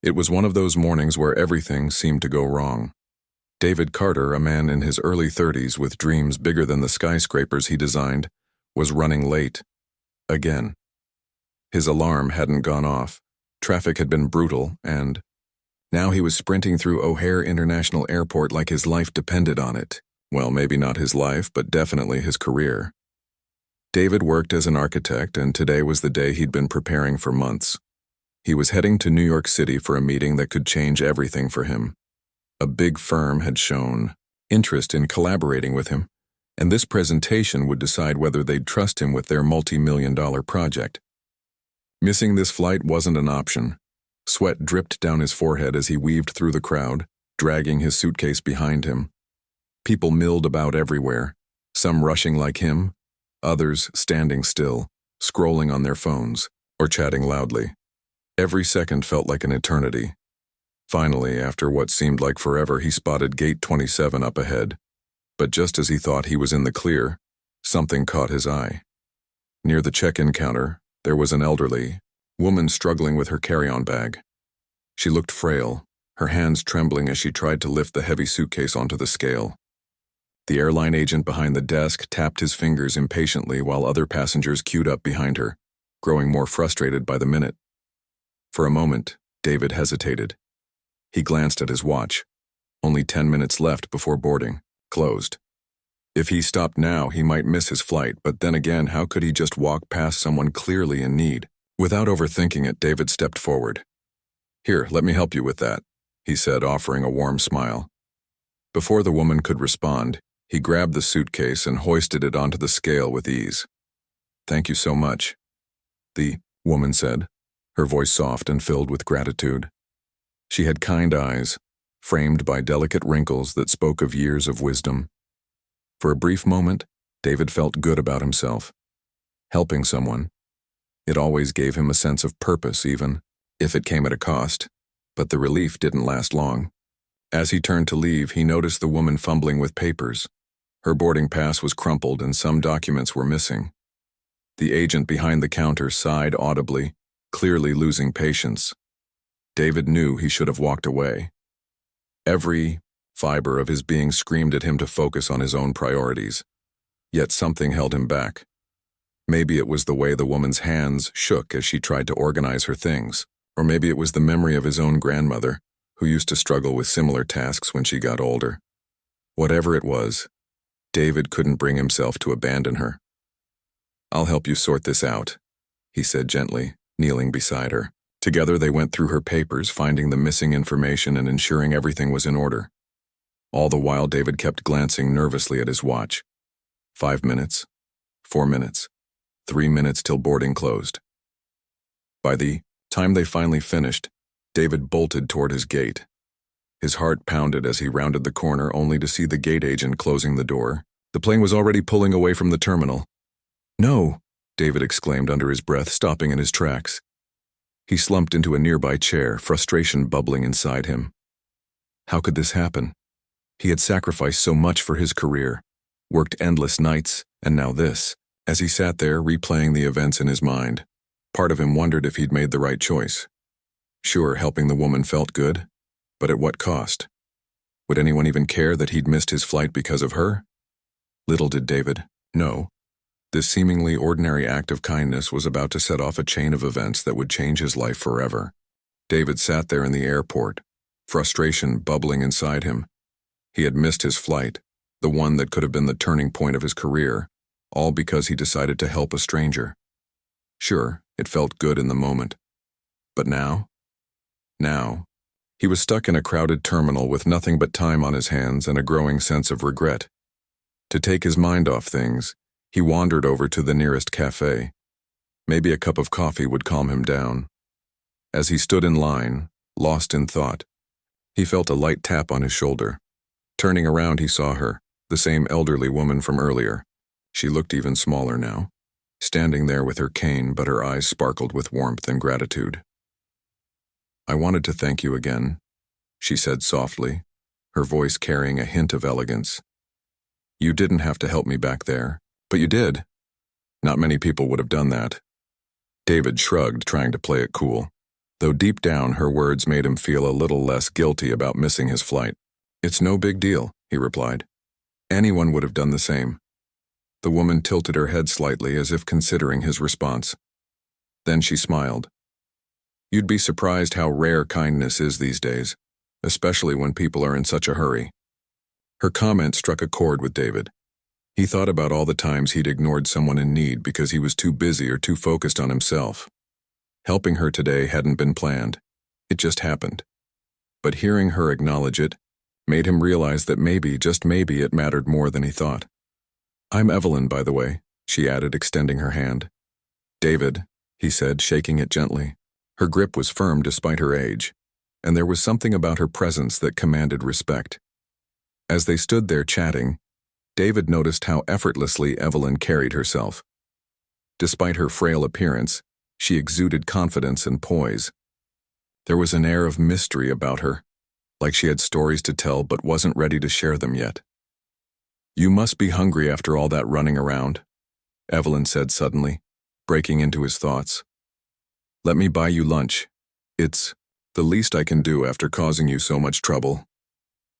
It was one of those mornings where everything seemed to go wrong. David Carter, a man in his early 30s with dreams bigger than the skyscrapers he designed, was running late. Again. His alarm hadn't gone off, traffic had been brutal, and now he was sprinting through O'Hare International Airport like his life depended on it. Well, maybe not his life, but definitely his career. David worked as an architect, and today was the day he'd been preparing for months. He was heading to New York City for a meeting that could change everything for him. A big firm had shown interest in collaborating with him, and this presentation would decide whether they'd trust him with their multi-million-dollar project. Missing this flight wasn't an option. Sweat dripped down his forehead as he weaved through the crowd, dragging his suitcase behind him. People milled about everywhere, some rushing like him, others standing still, scrolling on their phones, or chatting loudly. Every second felt like an eternity. Finally, after what seemed like forever, he spotted Gate 27 up ahead. But just as he thought he was in the clear, something caught his eye. Near the check-in counter, there was an elderly woman struggling with her carry-on bag. She looked frail, her hands trembling as she tried to lift the heavy suitcase onto the scale. The airline agent behind the desk tapped his fingers impatiently while other passengers queued up behind her, growing more frustrated by the minute. For a moment, David hesitated. He glanced at his watch. Only 10 minutes left before boarding. Closed. If he stopped now, he might miss his flight, but then again, how could he just walk past someone clearly in need? Without overthinking it, David stepped forward. "Here, let me help you with that," he said, offering a warm smile. Before the woman could respond, he grabbed the suitcase and hoisted it onto the scale with ease. "Thank you so much," the woman said, her voice soft and filled with gratitude. She had kind eyes, framed by delicate wrinkles that spoke of years of wisdom. For a brief moment, David felt good about himself. Helping someone. It always gave him a sense of purpose, even if it came at a cost. But the relief didn't last long. As he turned to leave, he noticed the woman fumbling with papers. Her boarding pass was crumpled and some documents were missing. The agent behind the counter sighed audibly, clearly losing patience. David knew he should have walked away. Every fiber of his being screamed at him to focus on his own priorities. Yet something held him back. Maybe it was the way the woman's hands shook as she tried to organize her things, or maybe it was the memory of his own grandmother, who used to struggle with similar tasks when she got older. Whatever it was, David couldn't bring himself to abandon her. "I'll help you sort this out," he said gently, kneeling beside her. Together they went through her papers, finding the missing information and ensuring everything was in order. All the while, David kept glancing nervously at his watch. 5 minutes, 4 minutes, 3 minutes till boarding closed. By the time they finally finished, David bolted toward his gate. His heart pounded as he rounded the corner, only to see the gate agent closing the door. The plane was already pulling away from the terminal. "No!" David exclaimed under his breath, stopping in his tracks. He slumped into a nearby chair, frustration bubbling inside him. How could this happen? He had sacrificed so much for his career, worked endless nights, and now this. As he sat there, replaying the events in his mind, part of him wondered if he'd made the right choice. Sure, helping the woman felt good, but at what cost? Would anyone even care that he'd missed his flight because of her? Little did David know. This seemingly ordinary act of kindness was about to set off a chain of events that would change his life forever. David sat there in the airport, frustration bubbling inside him. He had missed his flight, the one that could have been the turning point of his career, all because he decided to help a stranger. Sure, it felt good in the moment. But now? Now, he was stuck in a crowded terminal with nothing but time on his hands and a growing sense of regret. To take his mind off things, he wandered over to the nearest cafe. Maybe a cup of coffee would calm him down. As he stood in line, lost in thought, he felt a light tap on his shoulder. Turning around, he saw her, the same elderly woman from earlier. She looked even smaller now, standing there with her cane, but her eyes sparkled with warmth and gratitude. "I wanted to thank you again," she said softly, her voice carrying a hint of elegance. "You didn't have to help me back there, but you did. Not many people would have done that." David shrugged, trying to play it cool. though deep down her words made him feel a little less guilty about missing his flight. "It's no big deal," he replied. "Anyone would have done the same." The woman tilted her head slightly as if considering his response. Then she smiled. "You'd be surprised how rare kindness is these days, especially when people are in such a hurry." Her comment struck a chord with David. He thought about all the times he'd ignored someone in need because he was too busy or too focused on himself. Helping her today hadn't been planned. It just happened. But hearing her acknowledge it made him realize that maybe, just maybe, it mattered more than he thought. "I'm Evelyn, by the way," she added, extending her hand. "David," he said, shaking it gently. Her grip was firm despite her age, and there was something about her presence that commanded respect. As they stood there chatting, David noticed how effortlessly Evelyn carried herself. Despite her frail appearance, she exuded confidence and poise. There was an air of mystery about her, like she had stories to tell but wasn't ready to share them yet. "You must be hungry after all that running around," Evelyn said suddenly, breaking into his thoughts. "Let me buy you lunch. It's the least I can do after causing you so much trouble."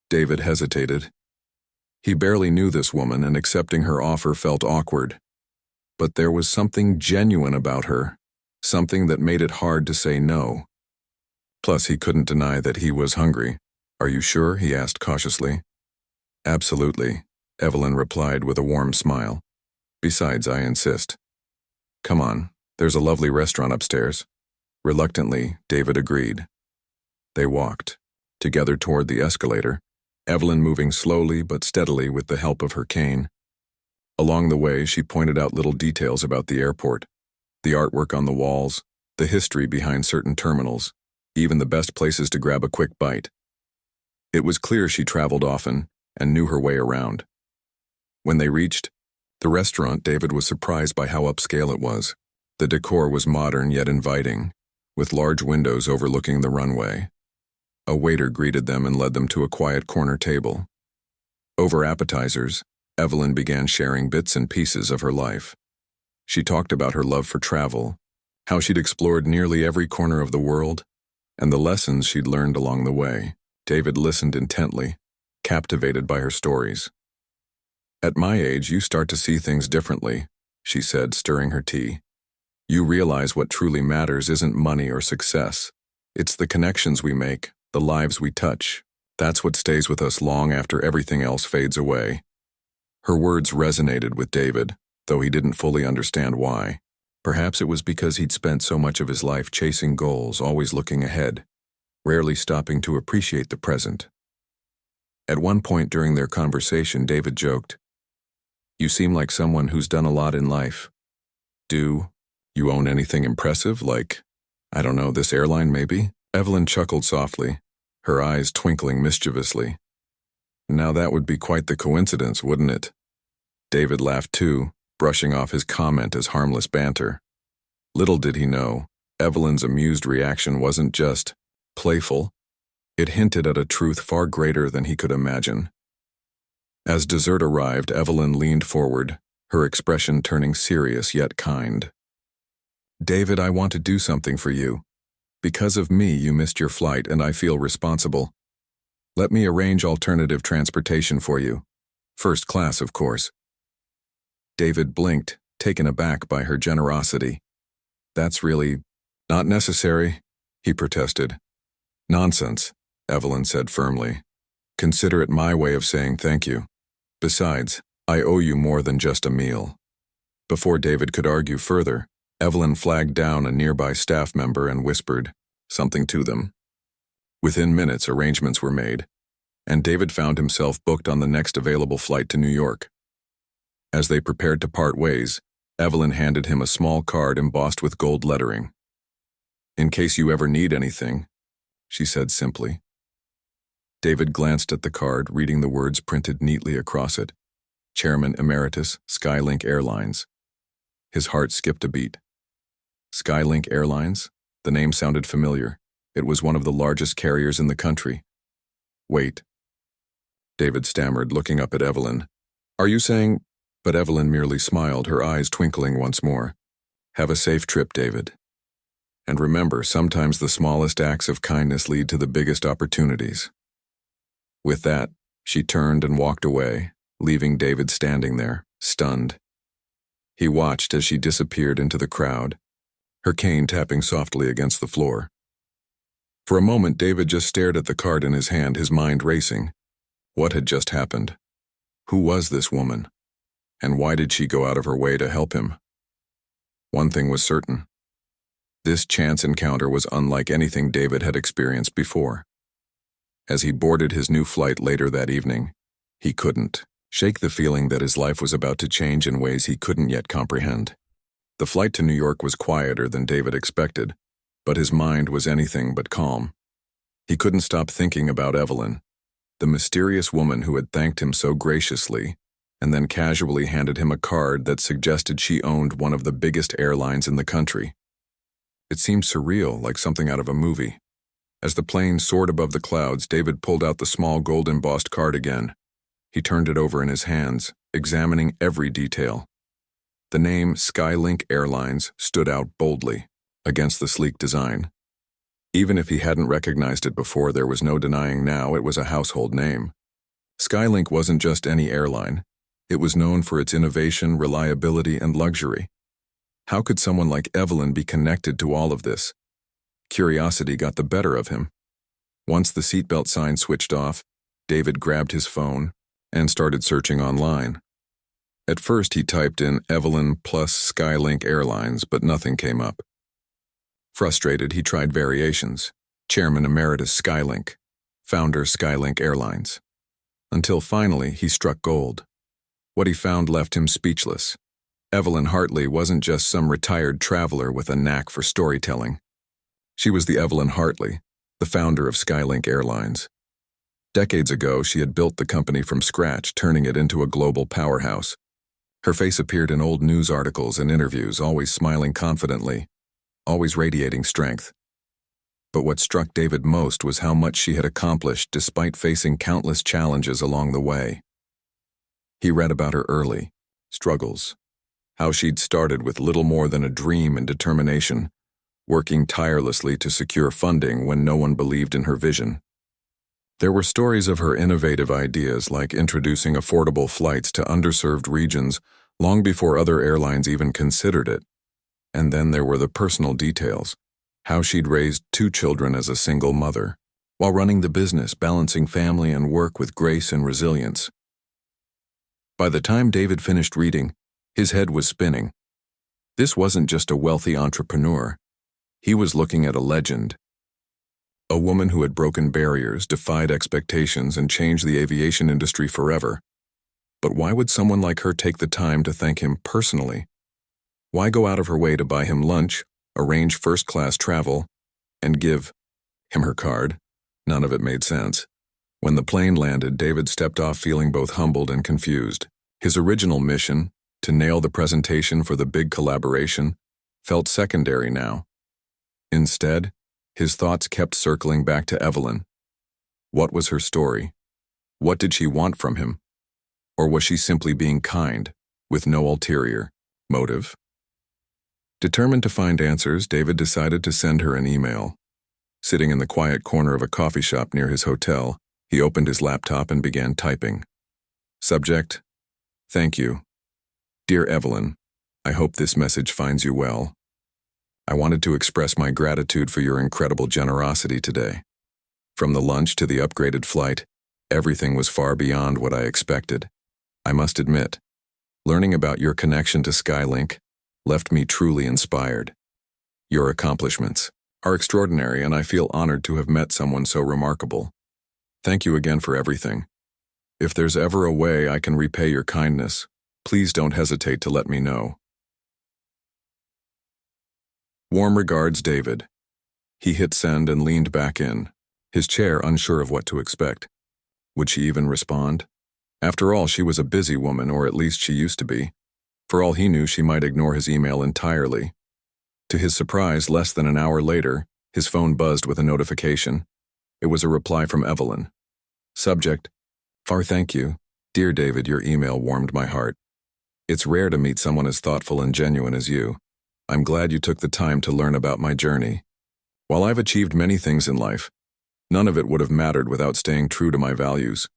David hesitated. He barely knew this woman, and accepting her offer felt awkward. But there was something genuine about her, something that made it hard to say no. Plus, he couldn't deny that he was hungry. "Are you sure?" he asked cautiously. "Absolutely," Evelyn replied with a warm smile. "Besides, I insist. Come on, there's a lovely restaurant upstairs." Reluctantly, David agreed. They walked together toward the escalator, Evelyn moving slowly but steadily with the help of her cane. Along the way, she pointed out little details about the airport, the artwork on the walls, the history behind certain terminals, even the best places to grab a quick bite. It was clear she traveled often and knew her way around. When they reached the restaurant, David was surprised by how upscale it was. The decor was modern yet inviting, with large windows overlooking the runway. A waiter greeted them and led them to a quiet corner table. Over appetizers, Evelyn began sharing bits and pieces of her life. She talked about her love for travel, how she'd explored nearly every corner of the world, and the lessons she'd learned along the way. David listened intently, captivated by her stories. "At my age, you start to see things differently," she said, stirring her tea. "You realize what truly matters isn't money or success. It's the connections we make, the lives we touch. That's what stays with us long after everything else fades away." Her words resonated with David, though he didn't fully understand why. Perhaps it was because he'd spent so much of his life chasing goals, always looking ahead, rarely stopping to appreciate the present. At one point during their conversation, David joked, "You seem like someone who's done a lot in life. Do you own anything impressive, like, I don't know, this airline maybe?" Evelyn chuckled softly, her eyes twinkling mischievously. "Now that would be quite the coincidence, wouldn't it?" David laughed too, brushing off his comment as harmless banter. Little did he know, Evelyn's amused reaction wasn't just playful. It hinted at a truth far greater than he could imagine. As dessert arrived, Evelyn leaned forward, her expression turning serious yet kind. "David, I want to do something for you. Because of me, you missed your flight, and I feel responsible. Let me arrange alternative transportation for you. First class, of course." David blinked, taken aback by her generosity. "That's really not necessary," he protested. "Nonsense," Evelyn said firmly. "Consider it my way of saying thank you. Besides, I owe you more than just a meal." Before David could argue further, Evelyn flagged down a nearby staff member and whispered something to them. Within minutes, arrangements were made, and David found himself booked on the next available flight to New York. As they prepared to part ways, Evelyn handed him a small card embossed with gold lettering. "In case you ever need anything," she said simply. David glanced at the card, reading the words printed neatly across it. Chairman Emeritus, Skylink Airlines. His heart skipped a beat. Skylink Airlines? The name sounded familiar. It was one of the largest carriers in the country. "Wait," David stammered, looking up at Evelyn. "Are you saying—" But Evelyn merely smiled, her eyes twinkling once more. "Have a safe trip, David." And remember, sometimes the smallest acts of kindness lead to the biggest opportunities. With that, she turned and walked away, leaving David standing there, stunned. He watched as she disappeared into the crowd, her cane tapping softly against the floor. For a moment, David just stared at the card in his hand, his mind racing. What had just happened? Who was this woman? And why did she go out of her way to help him? One thing was certain. This chance encounter was unlike anything David had experienced before. As he boarded his new flight later that evening, he couldn't shake the feeling that his life was about to change in ways he couldn't yet comprehend. The flight to New York was quieter than David expected, but his mind was anything but calm. He couldn't stop thinking about Evelyn, the mysterious woman who had thanked him so graciously and then casually handed him a card that suggested she owned one of the biggest airlines in the country. It seemed surreal, like something out of a movie. As the plane soared above the clouds, David pulled out the small gold-embossed card again. He turned it over in his hands, examining every detail. The name Skylink Airlines stood out boldly against the sleek design. Even if he hadn't recognized it before, there was no denying now it was a household name. Skylink wasn't just any airline. It was known for its innovation, reliability, and luxury. How could someone like Evelyn be connected to all of this? Curiosity got the better of him. Once the seatbelt sign switched off, David grabbed his phone and started searching online. At first, he typed in Evelyn plus Skylink Airlines, but nothing came up. Frustrated, he tried variations. Chairman Emeritus Skylink, Founder Skylink Airlines. Until finally, he struck gold. What he found left him speechless. Evelyn Hartley wasn't just some retired traveler with a knack for storytelling. She was the Evelyn Hartley, the founder of Skylink Airlines. Decades ago, she had built the company from scratch, turning it into a global powerhouse. Her face appeared in old news articles and interviews, always smiling confidently, always radiating strength. But what struck David most was how much she had accomplished despite facing countless challenges along the way. He read about her early struggles, how she'd started with little more than a dream and determination, working tirelessly to secure funding when no one believed in her vision. There were stories of her innovative ideas, like introducing affordable flights to underserved regions long before other airlines even considered it. And then there were the personal details, how she'd raised 2 children as a single mother, while running the business, balancing family and work with grace and resilience. By the time David finished reading, his head was spinning. This wasn't just a wealthy entrepreneur. He was looking at a legend. A woman who had broken barriers, defied expectations, and changed the aviation industry forever. But why would someone like her take the time to thank him personally? Why go out of her way to buy him lunch, arrange first-class travel, and give him her card? None of it made sense. When the plane landed, David stepped off feeling both humbled and confused. His original mission, to nail the presentation for the big collaboration, felt secondary now. Instead, his thoughts kept circling back to Evelyn. What was her story? What did she want from him? Or was she simply being kind, with no ulterior motive? Determined to find answers, David decided to send her an email. Sitting in the quiet corner of a coffee shop near his hotel, he opened his laptop and began typing. Subject: Thank you. Dear Evelyn, I hope this message finds you well. I wanted to express my gratitude for your incredible generosity today. From the lunch to the upgraded flight, everything was far beyond what I expected. I must admit, learning about your connection to Skylink left me truly inspired. Your accomplishments are extraordinary, and I feel honored to have met someone so remarkable. Thank you again for everything. If there's ever a way I can repay your kindness, please don't hesitate to let me know. Warm regards, David. He hit send and leaned back in, his chair unsure of what to expect. Would she even respond? After all, she was a busy woman, or at least she used to be. For all he knew, she might ignore his email entirely. To his surprise, less than an hour later, his phone buzzed with a notification. It was a reply from Evelyn. Subject: Far thank you. Dear David, your email warmed my heart. It's rare to meet someone as thoughtful and genuine as you. I'm glad you took the time to learn about my journey. While I've achieved many things in life, none of it would have mattered without staying true to my values: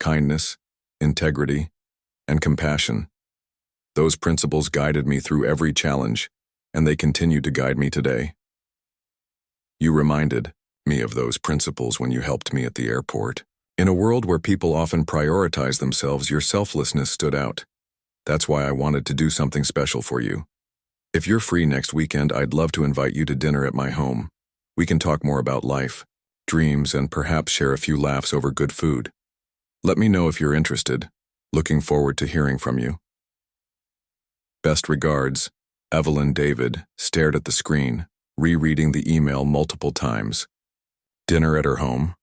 kindness, integrity, and compassion. Those principles guided me through every challenge, and they continue to guide me today. You reminded me of those principles when you helped me at the airport. In a world where people often prioritize themselves, your selflessness stood out. That's why I wanted to do something special for you. If you're free next weekend, I'd love to invite you to dinner at my home. We can talk more about life, dreams, and perhaps share a few laughs over good food. Let me know if you're interested. Looking forward to hearing from you. Best regards, Evelyn. David stared at the screen, rereading the email multiple times. Dinner at her home?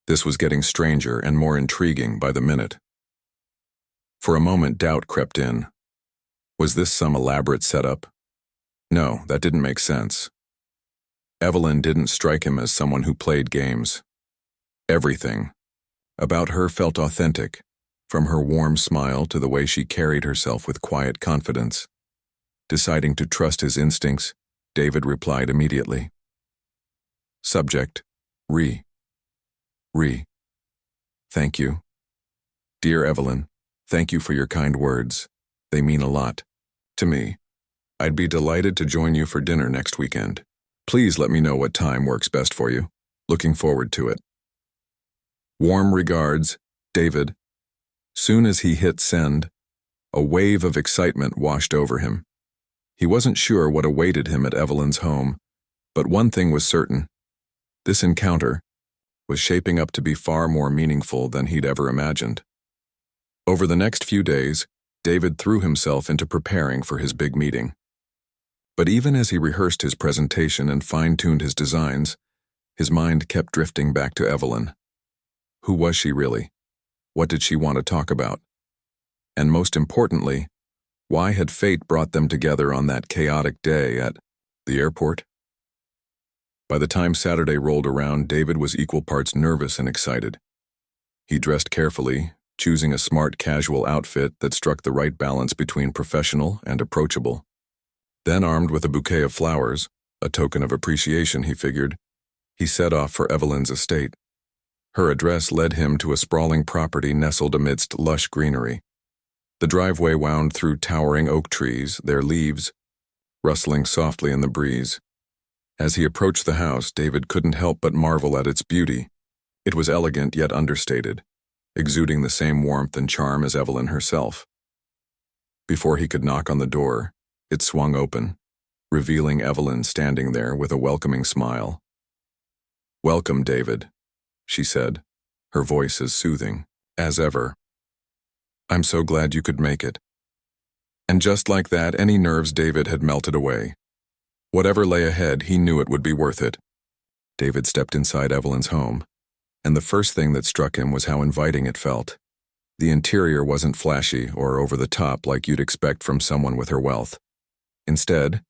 This was getting stranger and more intriguing by the minute. For a moment, doubt crept in. Was this some elaborate setup? No, that didn't make sense. Evelyn didn't strike him as someone who played games. Everything about her felt authentic, from her warm smile to the way she carried herself with quiet confidence. Deciding to trust his instincts, David replied immediately. Subject: Re. Thank you. Dear Evelyn, thank you for your kind words. They mean a lot to me. I'd be delighted to join you for dinner next weekend. Please let me know what time works best for you. Looking forward to it. Warm regards, David. Soon as he hit send, a wave of excitement washed over him. He wasn't sure what awaited him at Evelyn's home, but one thing was certain. This encounter was shaping up to be far more meaningful than he'd ever imagined. Over the next few days, David threw himself into preparing for his big meeting. But even as he rehearsed his presentation and fine-tuned his designs, his mind kept drifting back to Evelyn. Who was she really? What did she want to talk about? And most importantly, why had fate brought them together on that chaotic day at the airport? By the time Saturday rolled around, David was equal parts nervous and excited. He dressed carefully, choosing a smart casual outfit that struck the right balance between professional and approachable. Then, armed with a bouquet of flowers, a token of appreciation, he figured, he set off for Evelyn's estate. Her address led him to a sprawling property nestled amidst lush greenery. The driveway wound through towering oak trees, their leaves rustling softly in the breeze. As he approached the house, David couldn't help but marvel at its beauty. It was elegant yet understated, exuding the same warmth and charm as Evelyn herself. Before he could knock on the door, it swung open, revealing Evelyn standing there with a welcoming smile. "Welcome, David," she said, her voice as soothing as ever. "I'm so glad you could make it." And just like that, any nerves David had melted away. Whatever lay ahead, he knew it would be worth it. David stepped inside Evelyn's home, and the first thing that struck him was how inviting it felt. The interior wasn't flashy or over the top like you'd expect from someone with her wealth. Instead,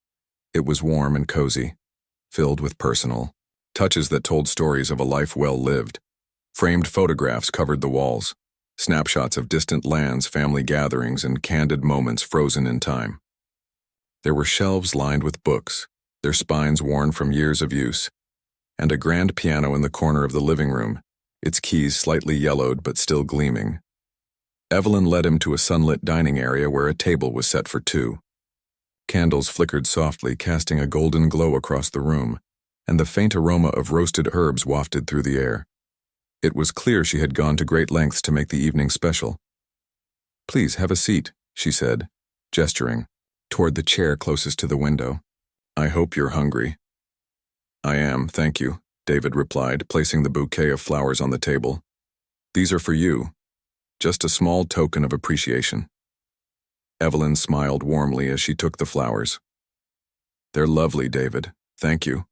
it was warm and cozy, filled with personal touches that told stories of a life well lived. Framed photographs covered the walls, snapshots of distant lands, family gatherings, and candid moments frozen in time. There were shelves lined with books, their spines worn from years of use, and a grand piano in the corner of the living room, its keys slightly yellowed but still gleaming. Evelyn led him to a sunlit dining area where a table was set for two. Candles flickered softly, casting a golden glow across the room, and the faint aroma of roasted herbs wafted through the air. It was clear she had gone to great lengths to make the evening special. "Please have a seat," she said, gesturing toward the chair closest to the window. "I hope you're hungry." "I am, thank you," David replied, placing the bouquet of flowers on the table. "These are for you. Just a small token of appreciation." Evelyn smiled warmly as she took the flowers. "They're lovely, David. Thank you."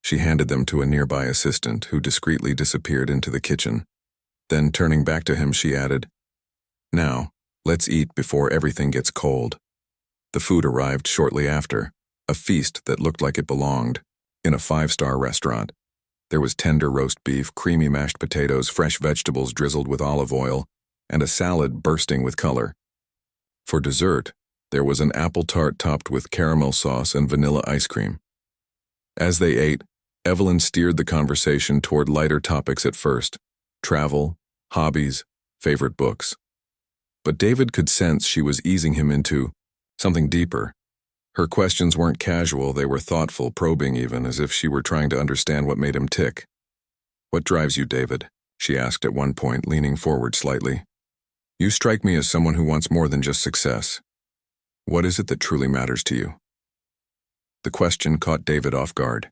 She handed them to a nearby assistant who discreetly disappeared into the kitchen. Then, turning back to him, she added, "Now, let's eat before everything gets cold." The food arrived shortly after, a feast that looked like it belonged in a five-star restaurant. There was tender roast beef, creamy mashed potatoes, fresh vegetables drizzled with olive oil, and a salad bursting with color. For dessert, There was an apple tart topped with caramel sauce and vanilla ice cream. As they ate, Evelyn steered the conversation toward lighter topics at first: travel, hobbies, favorite books. But David could sense she was easing him into something deeper. Her questions weren't casual, they were thoughtful, probing even, as if she were trying to understand what made him tick. "What drives you, David?" she asked at one point, leaning forward slightly. "You strike me as someone who wants more than just success. What is it that truly matters to you?" The question caught David off guard.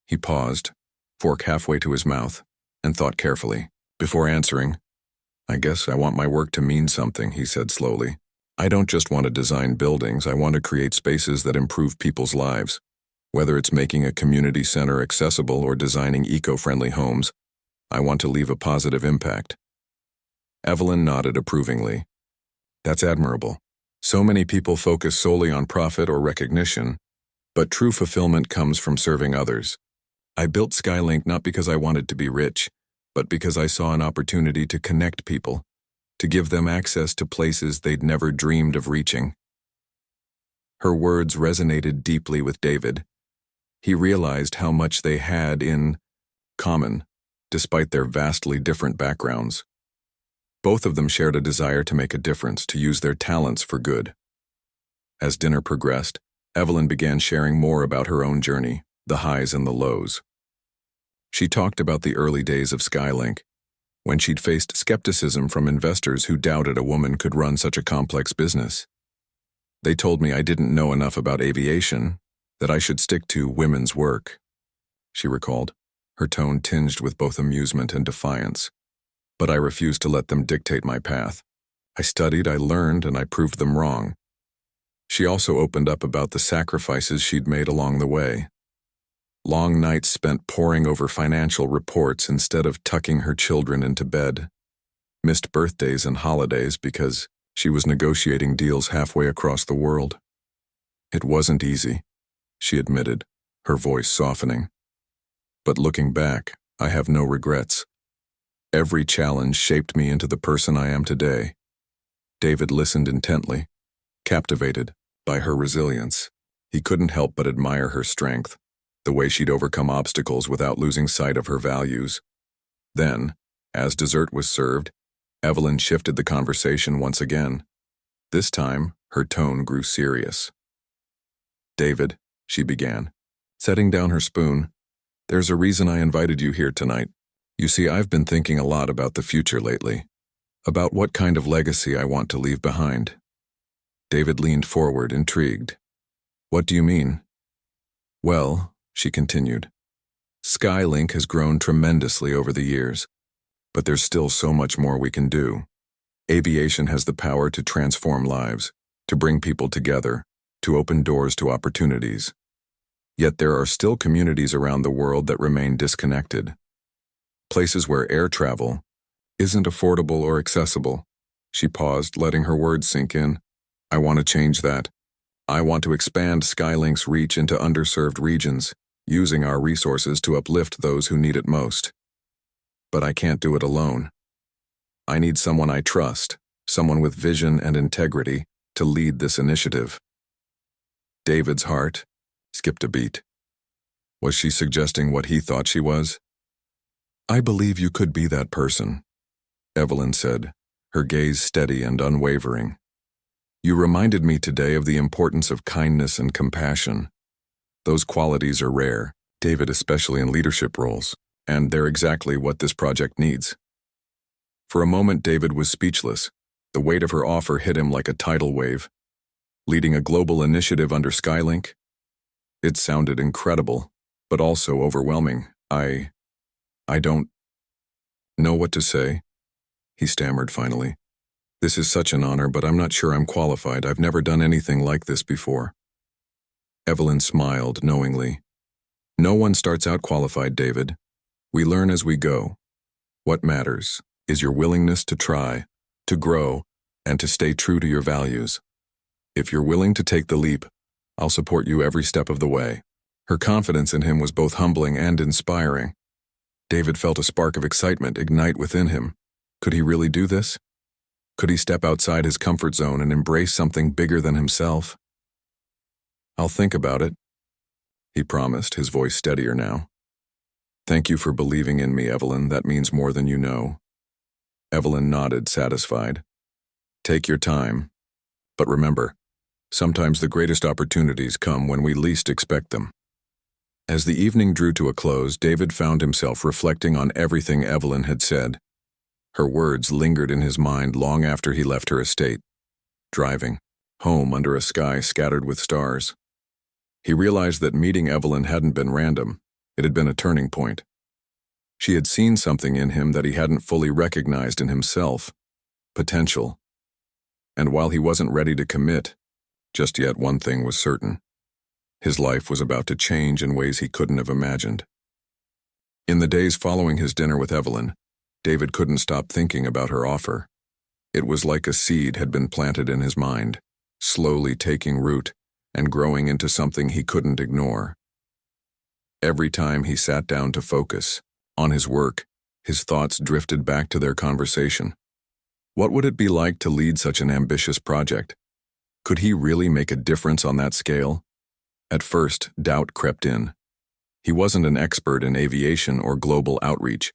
He paused, fork halfway to his mouth, and thought carefully. Before answering, "I guess I want my work to mean something," he said slowly. "I don't just want to design buildings, I want to create spaces that improve people's lives. Whether it's making a community center accessible or designing eco-friendly homes, I want to leave a positive impact." Evelyn nodded approvingly. "That's admirable. So many people focus solely on profit or recognition, but true fulfillment comes from serving others. I built Skylink not because I wanted to be rich, but because I saw an opportunity to connect people, to give them access to places they'd never dreamed of reaching." Her words resonated deeply with David. He realized how much they had in common, despite their vastly different backgrounds. Both of them shared a desire to make a difference, to use their talents for good. As dinner progressed, Evelyn began sharing more about her own journey, the highs and the lows. She talked about the early days of Skylink, when she'd faced skepticism from investors who doubted a woman could run such a complex business. "They told me I didn't know enough about aviation, that I should stick to women's work," she recalled, her tone tinged with both amusement and defiance. "But I refused to let them dictate my path. I studied, I learned, and I proved them wrong." She also opened up about the sacrifices she'd made along the way. Long nights spent poring over financial reports instead of tucking her children into bed. Missed birthdays and holidays because she was negotiating deals halfway across the world. "It wasn't easy," she admitted, her voice softening. "But looking back, I have no regrets. Every challenge shaped me into the person I am today." David listened intently, captivated by her resilience. He couldn't help but admire her strength, the way she'd overcome obstacles without losing sight of her values. Then, as dessert was served, Evelyn shifted the conversation once again. This time, her tone grew serious. "David," she began, setting down her spoon, "there's a reason I invited you here tonight. You see, I've been thinking a lot about the future lately, about what kind of legacy I want to leave behind." David leaned forward, intrigued. "What do you mean?" "Well," she continued, "Skylink has grown tremendously over the years, but there's still so much more we can do. Aviation has the power to transform lives, to bring people together, to open doors to opportunities. Yet there are still communities around the world that remain disconnected. Places where air travel isn't affordable or accessible." She paused, letting her words sink in. "I want to change that. I want to expand Skylink's reach into underserved regions, using our resources to uplift those who need it most. But I can't do it alone. I need someone I trust, someone with vision and integrity, to lead this initiative." David's heart skipped a beat. Was she suggesting what he thought she was? "I believe you could be that person," Evelyn said, her gaze steady and unwavering. "You reminded me today of the importance of kindness and compassion. Those qualities are rare, David, especially in leadership roles, and they're exactly what this project needs." For a moment, David was speechless. The weight of her offer hit him like a tidal wave. Leading a global initiative under Skylink? It sounded incredible, but also overwhelming. I don't know what to say," he stammered finally. "This is such an honor, but I'm not sure I'm qualified. I've never done anything like this before." Evelyn smiled knowingly. "No one starts out qualified, David. We learn as we go. What matters is your willingness to try, to grow, and to stay true to your values. If you're willing to take the leap, I'll support you every step of the way." Her confidence in him was both humbling and inspiring. David felt a spark of excitement ignite within him. Could he really do this? Could he step outside his comfort zone and embrace something bigger than himself? "I'll think about it," he promised, his voice steadier now. "Thank you for believing in me, Evelyn. That means more than you know." Evelyn nodded, satisfied. "Take your time. But remember, sometimes the greatest opportunities come when we least expect them." As the evening drew to a close, David found himself reflecting on everything Evelyn had said. Her words lingered in his mind long after he left her estate, driving home under a sky scattered with stars. He realized that meeting Evelyn hadn't been random. It had been a turning point. She had seen something in him that he hadn't fully recognized in himself: potential. And while he wasn't ready to commit, just yet one thing was certain. His life was about to change in ways he couldn't have imagined. In the days following his dinner with Evelyn, David couldn't stop thinking about her offer. It was like a seed had been planted in his mind, slowly taking root and growing into something he couldn't ignore. Every time he sat down to focus on his work, his thoughts drifted back to their conversation. What would it be like to lead such an ambitious project? Could he really make a difference on that scale? At first, doubt crept in. He wasn't an expert in aviation or global outreach.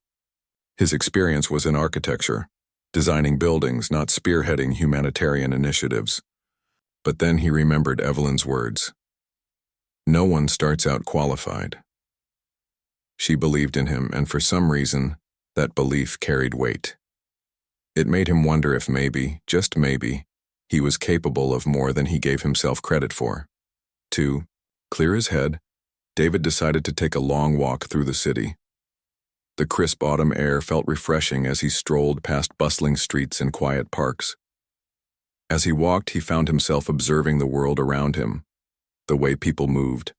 His experience was in architecture, designing buildings, not spearheading humanitarian initiatives. But then he remembered Evelyn's words. No one starts out qualified. She believed in him, and for some reason, that belief carried weight. It made him wonder if maybe, just maybe, he was capable of more than he gave himself credit for. To clear his head, David decided to take a long walk through the city. The crisp autumn air felt refreshing as he strolled past bustling streets and quiet parks. As he walked, he found himself observing the world around him, the way people moved,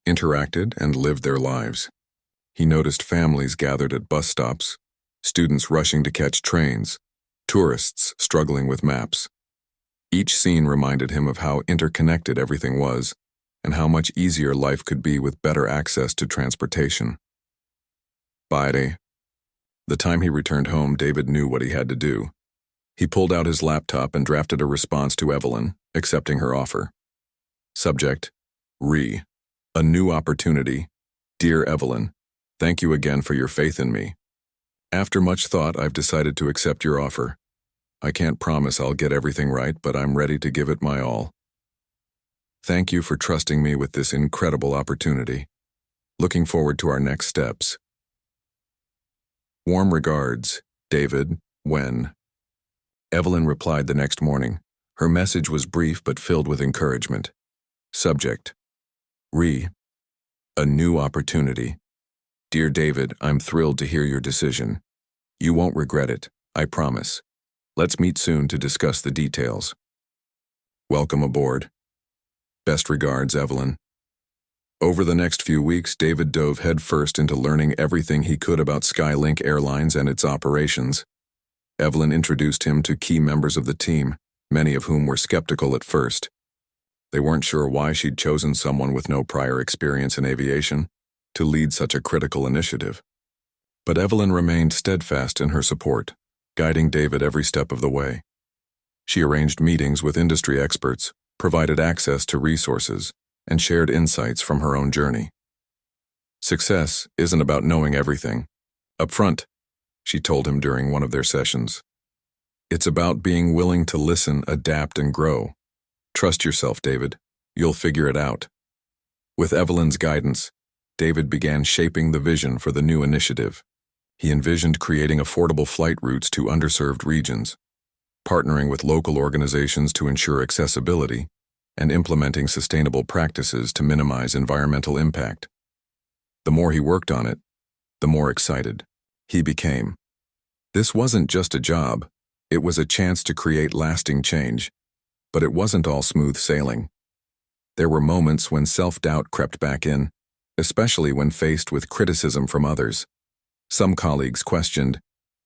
interacted, and lived their lives. He noticed families gathered at bus stops, students rushing to catch trains, tourists struggling with maps. Each scene reminded him of how interconnected everything was, and how much easier life could be with better access to transportation. By the time he returned home, David knew what he had to do. He pulled out his laptop and drafted a response to Evelyn, accepting her offer. Subject: a new opportunity. Dear Evelyn, thank you again for your faith in me. After much thought, I've decided to accept your offer. I can't promise I'll get everything right, but I'm ready to give it my all. Thank you for trusting me with this incredible opportunity. Looking forward to our next steps. Warm regards, David, when? Evelyn replied the next morning. Her message was brief but filled with encouragement. Subject: a new opportunity. Dear David, I'm thrilled to hear your decision. You won't regret it, I promise. Let's meet soon to discuss the details. Welcome aboard. Best regards, Evelyn. Over the next few weeks, David dove headfirst into learning everything he could about Skylink Airlines and its operations. Evelyn introduced him to key members of the team, many of whom were skeptical at first. They weren't sure why she'd chosen someone with no prior experience in aviation to lead such a critical initiative. But Evelyn remained steadfast in her support, guiding David every step of the way. She arranged meetings with industry experts, provided access to resources, and shared insights from her own journey. Success isn't about knowing everything up front, she told him during one of their sessions. It's about being willing to listen, adapt, and grow. Trust yourself, David. You'll figure it out. With Evelyn's guidance, David began shaping the vision for the new initiative. He envisioned creating affordable flight routes to underserved regions, partnering with local organizations to ensure accessibility, and implementing sustainable practices to minimize environmental impact. The more he worked on it, the more excited he became. This wasn't just a job, it was a chance to create lasting change. But it wasn't all smooth sailing. There were moments when self-doubt crept back in, especially when faced with criticism from others. Some colleagues questioned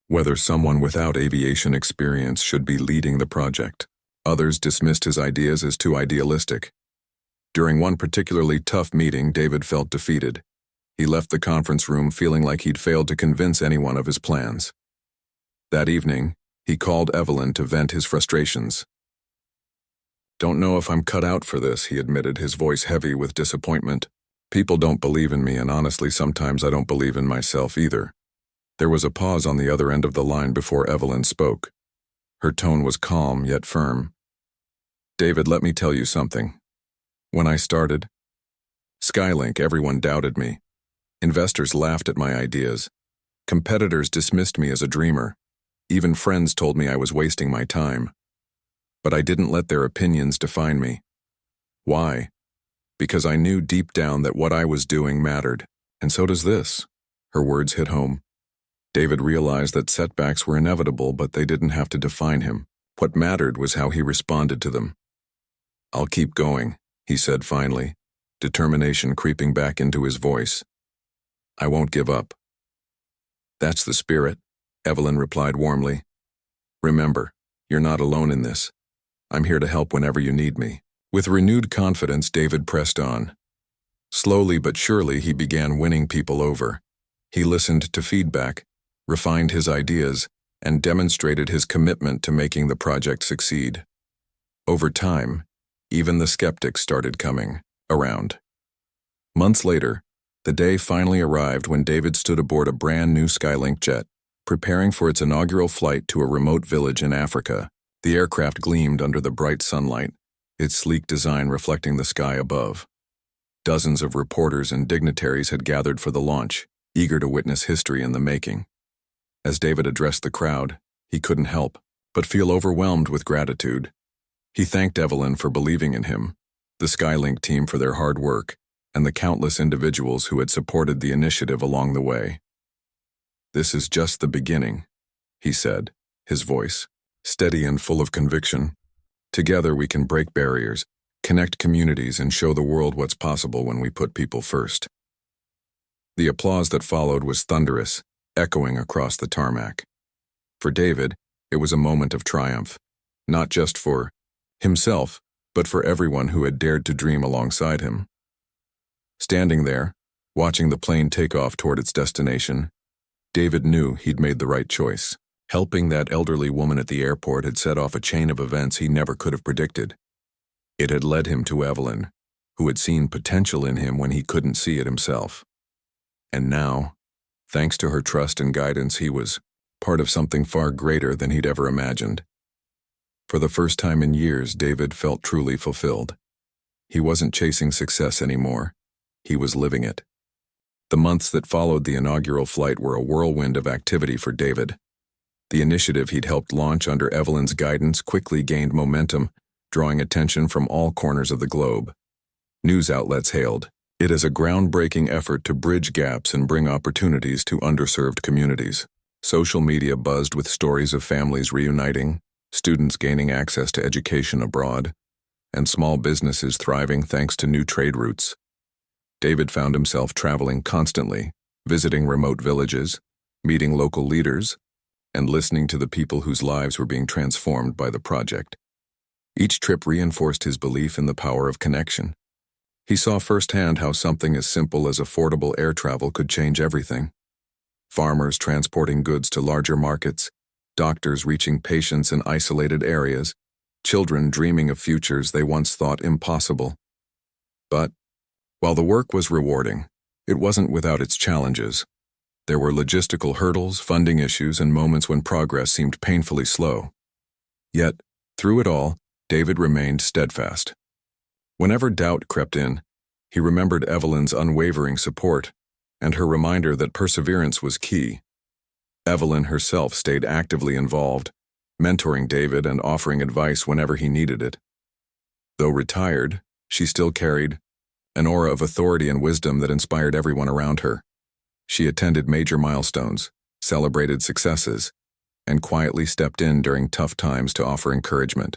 whether someone without aviation experience should be leading the project. Others dismissed his ideas as too idealistic. During one particularly tough meeting, David felt defeated. He left the conference room feeling like he'd failed to convince anyone of his plans. That evening, He called Evelyn to vent his frustrations. "Don't know if I'm cut out for this," he admitted, his voice heavy with disappointment. "People don't believe in me, and honestly, sometimes I don't believe in myself either." There was a pause on the other end of the line before Evelyn spoke. Her tone was calm yet firm. "David, let me tell you something. When I started Skylink, everyone doubted me. Investors laughed at my ideas. Competitors dismissed me as a dreamer. Even friends told me I was wasting my time. But I didn't let their opinions define me. Why? Because I knew deep down that what I was doing mattered. And so does this." Her words hit home. David realized that setbacks were inevitable, but they didn't have to define him. What mattered was how he responded to them. "I'll keep going," he said finally, determination creeping back into his voice. "I won't give up." "That's the spirit," Evelyn replied warmly. "Remember, you're not alone in this. I'm here to help whenever you need me." With renewed confidence, David pressed on. Slowly but surely, he began winning people over. He listened to feedback, refined his ideas, and demonstrated his commitment to making the project succeed. Over time, even the skeptics started coming around. Months later, the day finally arrived when David stood aboard a brand new Skylink jet, preparing for its inaugural flight to a remote village in Africa. The aircraft gleamed under the bright sunlight, its sleek design reflecting the sky above. Dozens of reporters and dignitaries had gathered for the launch, eager to witness history in the making. As David addressed the crowd, he couldn't help but feel overwhelmed with gratitude. He thanked Evelyn for believing in him, the Skylink team for their hard work, and the countless individuals who had supported the initiative along the way. "This is just the beginning," he said, his voice steady and full of conviction. "Together we can break barriers, connect communities, and show the world what's possible when we put people first." The applause that followed was thunderous, echoing across the tarmac. For David, it was a moment of triumph, not just for himself, but for everyone who had dared to dream alongside him. Standing there, watching the plane take off toward its destination, David knew he'd made the right choice. Helping that elderly woman at the airport had set off a chain of events he never could have predicted. It had led him to Evelyn, who had seen potential in him when he couldn't see it himself. And now, thanks to her trust and guidance, he was part of something far greater than he'd ever imagined. For the first time in years, David felt truly fulfilled. He wasn't chasing success anymore. He was living it. The months that followed the inaugural flight were a whirlwind of activity for David. The initiative he'd helped launch under Evelyn's guidance quickly gained momentum, drawing attention from all corners of the globe. News outlets hailed it as a groundbreaking effort to bridge gaps and bring opportunities to underserved communities. Social media buzzed with stories of families reuniting, students gaining access to education abroad, and small businesses thriving thanks to new trade routes. David found himself traveling constantly, visiting remote villages, meeting local leaders, and listening to the people whose lives were being transformed by the project. Each trip reinforced his belief in the power of connection. He saw firsthand how something as simple as affordable air travel could change everything. Farmers transporting goods to larger markets, doctors reaching patients in isolated areas, children dreaming of futures they once thought impossible. But, while the work was rewarding, it wasn't without its challenges. There were logistical hurdles, funding issues, and moments when progress seemed painfully slow. Yet, through it all, David remained steadfast. Whenever doubt crept in, he remembered Evelyn's unwavering support and her reminder that perseverance was key. Evelyn herself stayed actively involved, mentoring David and offering advice whenever he needed it. Though retired, she still carried an aura of authority and wisdom that inspired everyone around her. She attended major milestones, celebrated successes, and quietly stepped in during tough times to offer encouragement.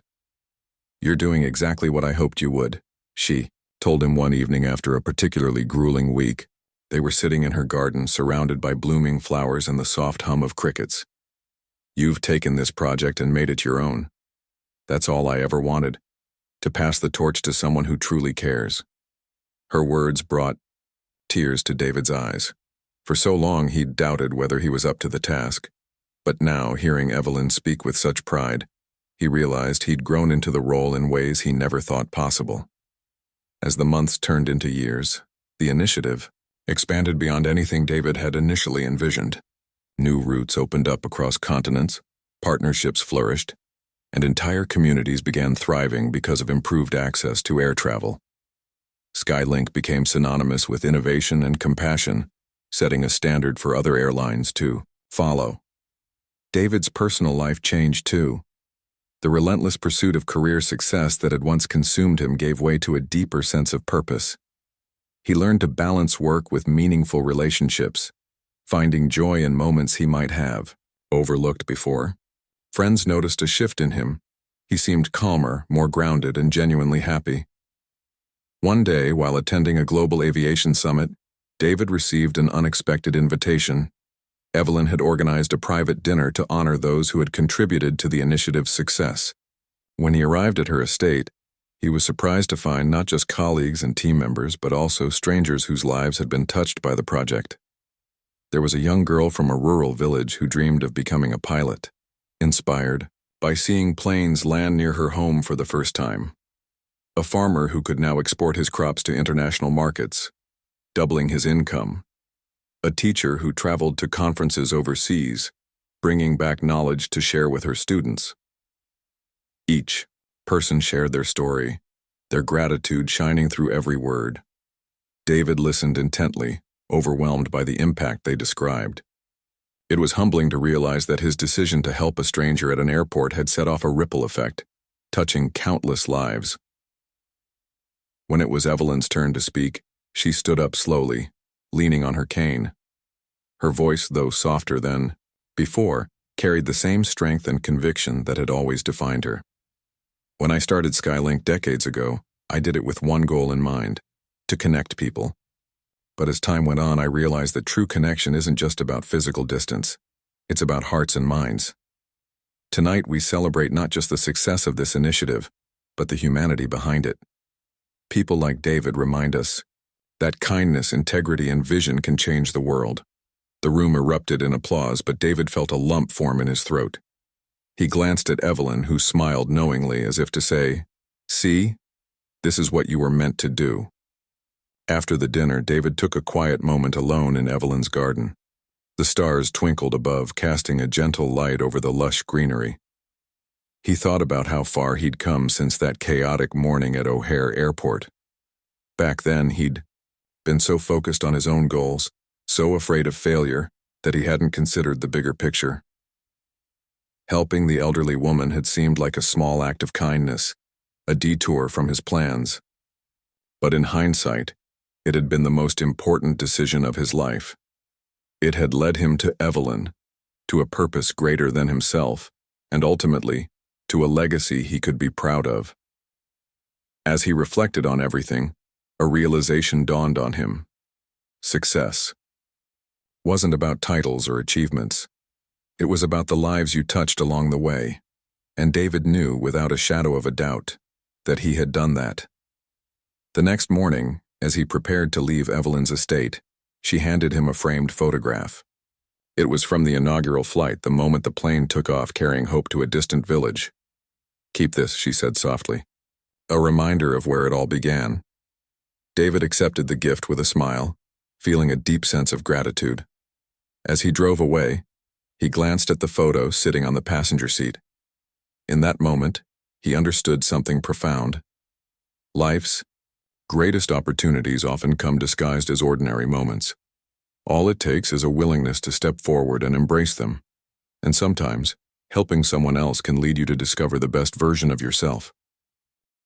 "You're doing exactly what I hoped you would," she told him one evening after a particularly grueling week. They were sitting in her garden, surrounded by blooming flowers and the soft hum of crickets. "You've taken this project and made it your own. That's all I ever wanted, to pass the torch to someone who truly cares." Her words brought tears to David's eyes. For so long he'd doubted whether he was up to the task. But now, hearing Evelyn speak with such pride, he realized he'd grown into the role in ways he never thought possible. As the months turned into years, the initiative expanded beyond anything David had initially envisioned. New routes opened up across continents, partnerships flourished, and entire communities began thriving because of improved access to air travel. Skylink became synonymous with innovation and compassion, setting a standard for other airlines to follow. David's personal life changed too. The relentless pursuit of career success that had once consumed him gave way to a deeper sense of purpose. He learned to balance work with meaningful relationships, finding joy in moments he might have overlooked before. Friends noticed a shift in him. He seemed calmer, more grounded, and genuinely happy. One day, while attending a global aviation summit, David received an unexpected invitation. Evelyn had organized a private dinner to honor those who had contributed to the initiative's success. When he arrived at her estate, he was surprised to find not just colleagues and team members, but also strangers whose lives had been touched by the project. There was a young girl from a rural village who dreamed of becoming a pilot, inspired by seeing planes land near her home for the first time. A farmer who could now export his crops to international markets, doubling his income. A teacher who traveled to conferences overseas, bringing back knowledge to share with her students. Each person shared their story, their gratitude shining through every word. David listened intently, overwhelmed by the impact they described. It was humbling to realize that his decision to help a stranger at an airport had set off a ripple effect, touching countless lives. When it was Evelyn's turn to speak, she stood up slowly, leaning on her cane. Her voice, though softer than before, carried the same strength and conviction that had always defined her. When I started Skylink decades ago, I did it with one goal in mind: to connect people. But as time went on, I realized that true connection isn't just about physical distance. It's about hearts and minds. Tonight, we celebrate not just the success of this initiative, but the humanity behind it. People like David remind us that kindness, integrity, and vision can change the world. The room erupted in applause, but David felt a lump form in his throat. He glanced at Evelyn, who smiled knowingly as if to say, "See, this is what you were meant to do." After the dinner, David took a quiet moment alone in Evelyn's garden. The stars twinkled above, casting a gentle light over the lush greenery. He thought about how far he'd come since that chaotic morning at O'Hare Airport. Back then, he'd been so focused on his own goals, so afraid of failure, that he hadn't considered the bigger picture. Helping the elderly woman had seemed like a small act of kindness, a detour from his plans. But in hindsight, it had been the most important decision of his life. It had led him to Evelyn, to a purpose greater than himself, and ultimately, to a legacy he could be proud of. As he reflected on everything, a realization dawned on him. Success wasn't about titles or achievements. It was about the lives you touched along the way, and David knew without a shadow of a doubt that he had done that. The next morning, as he prepared to leave Evelyn's estate, she handed him a framed photograph. It was from the inaugural flight, the moment the plane took off carrying hope to a distant village. "Keep this," she said softly. "A reminder of where it all began." David accepted the gift with a smile, feeling a deep sense of gratitude. As he drove away, he glanced at the photo sitting on the passenger seat. In that moment, he understood something profound. Life's greatest opportunities often come disguised as ordinary moments. All it takes is a willingness to step forward and embrace them. And sometimes, helping someone else can lead you to discover the best version of yourself.